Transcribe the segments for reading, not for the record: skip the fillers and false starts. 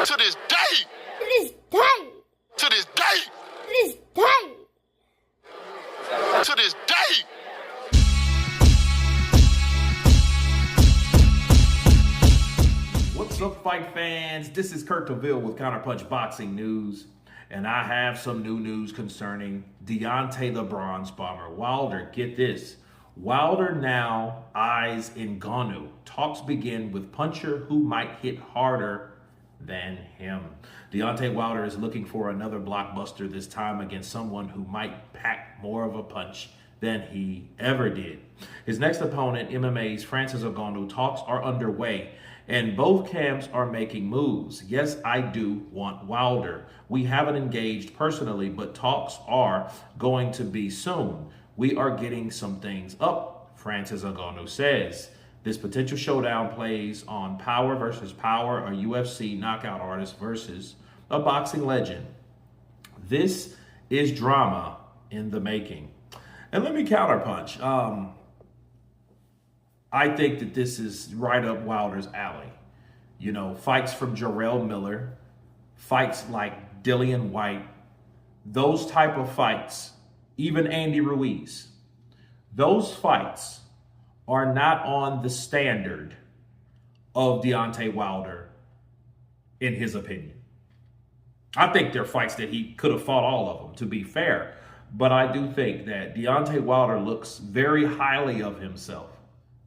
To this day. To this day. To this day. To this day. To this day. What's up, fight fans? This is Kurt DeVille with Counterpunch Boxing News, and I have some new news concerning Deontay the Bronze Bomber Wilder. Get this. Wilder now eyes Ngannou. Talks begin with puncher who might hit harder than him. Deontay Wilder is looking for another blockbuster, this time against someone who might pack more of a punch than he ever did. His next opponent, MMA's Francis Ngannou, talks are underway, and both camps are making moves. Yes, I do want Wilder. We haven't engaged personally, but talks are going to be soon. We are getting some things up, Francis Ngannou says. This potential showdown plays on power versus power, a UFC knockout artist versus a boxing legend. This is drama in the making. And let me counterpunch. I think that this is right up Wilder's alley. You know, fights from Jarrell Miller, fights like Dillian White, those type of fights, even Andy Ruiz, those fights are not on the standard of Deontay Wilder, in his opinion. I think they're fights that he could have fought all of them, to be fair. But I do think that Deontay Wilder looks very highly of himself.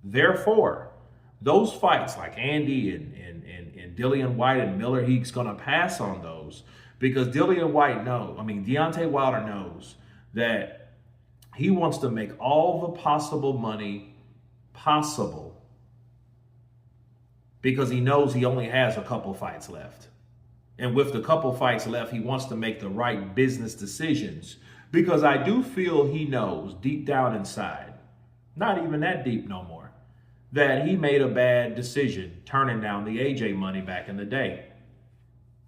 Therefore, those fights like Andy and Dillian White and Miller, he's going to pass on those because Deontay Wilder knows that he wants to make all the possible money possible because he knows he only has a couple fights left. And with the couple fights left, he wants to make the right business decisions because I do feel he knows deep down inside, not even that deep no more, that he made a bad decision turning down the AJ money back in the day.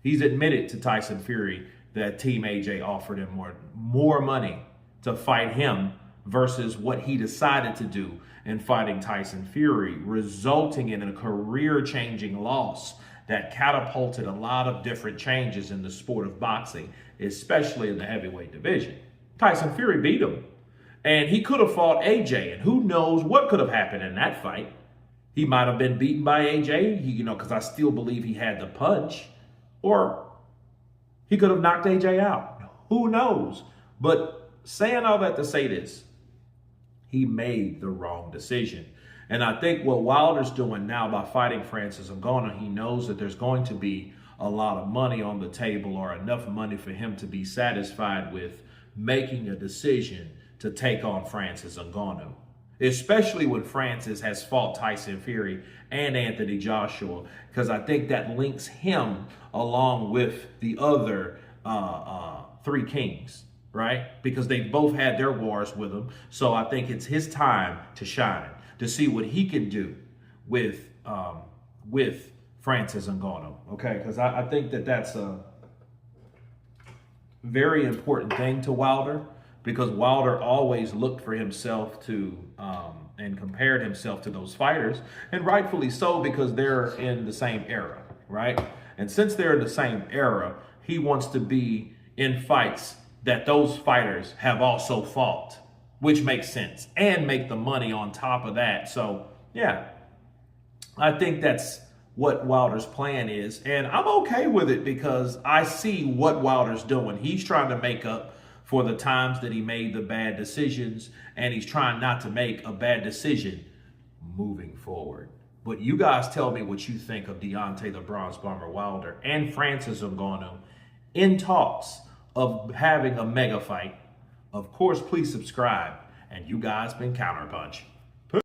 He's admitted to Tyson Fury that Team AJ offered him more money to fight him versus what he decided to do in fighting Tyson Fury, resulting in a career-changing loss that catapulted a lot of different changes in the sport of boxing, especially in the heavyweight division. Tyson Fury beat him, and he could have fought AJ, and who knows what could have happened in that fight. He might have been beaten by AJ, because I still believe he had the punch, or he could have knocked AJ out. Who knows? But saying all that to say this, he made the wrong decision. And I think what Wilder's doing now by fighting Francis Ngannou, he knows that there's going to be a lot of money on the table or enough money for him to be satisfied with making a decision to take on Francis Ngannou, especially when Francis has fought Tyson Fury and Anthony Joshua, because I think that links him along with the other three kings. Right? Because they both had their wars with him. So I think it's his time to shine, to see what he can do with Francis Ngannou. Okay? Because I think that that's a very important thing to Wilder, because Wilder always looked for himself to and compared himself to those fighters, and rightfully so, because they're in the same era, right? And since they're in the same era, he wants to be in fights that those fighters have also fought, which makes sense, and make the money on top of that. So, yeah, I think that's what Wilder's plan is, and I'm okay with it because I see what Wilder's doing. He's trying to make up for the times that he made the bad decisions, and he's trying not to make a bad decision moving forward. But you guys tell me what you think of Deontay the Bronze Bomber Wilder and Francis Ngannou in talks of having a mega fight. Of course, please subscribe. And you guys been Counterpunch.